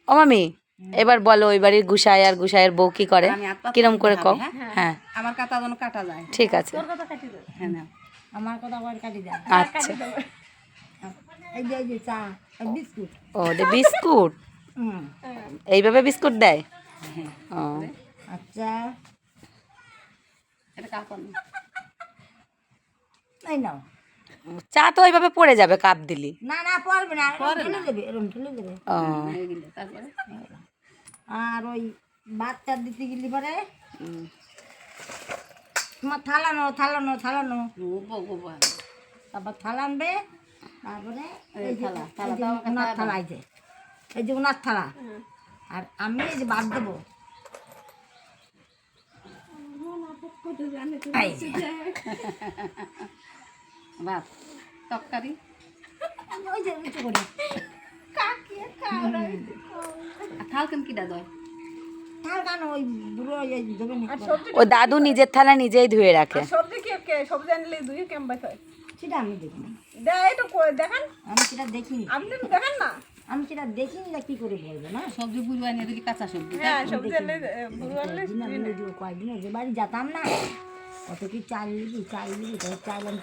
ও মামি এবার বলো ওই বাড়ির গুসাই আর গুসাইয়ের বউ কি করে কিরম করে কও হ্যাঁ আমার কথা যেন কাটা যায়। ঠিক আছে হ্যাঁ না আমার কথা বল কাটি যায়। আচ্ছা এই যে চা বিস্কুট। ও দে বিস্কুট এইভাবে বিস্কুট দেয় ও আচ্ছা এটা কাপড় এই নাও। চা তো ওইভাবে পড়ে যাবে কাপ দিলি না না পড়বে না, ঠেলে দেবে, এরকম ঠেলে দেবে। ও তারপরে আর ওই বাচ্চা দিতে গেলি পরে তোমার থালানো থালানো থালানো তারপর থালা আনবে, তারপরে এই যে উনার থালা, এই যে উনার থালা, আর আমি এই যে বাদ দেবো। এই যে। ভাত তরকারি ওই যে উঁচু করে থাল কেন কিটা দেয় থাল কেন ওই বুড়ো এই দেবে না, ও দাদু নিজের থালা নিজেই ধুয়ে রাখে সবজি কে সবজি আনলে দুই কেমন হয় সেটা আমি দেখিনি, একটু দেখান আমি সেটা দেখিনি, আপনি দেখেন না। আমি সেটা দেখিনি, না কি করে বলবো না। সবজি বুঝবো এনে দেখি কাঁচা সবজি হ্যাঁ সবজি আনলে বুড়ো আনলে কয়েকদিন যে বাড়ি যেতাম না, কত কি চাল নিবি চাল নিবি, চাইলাম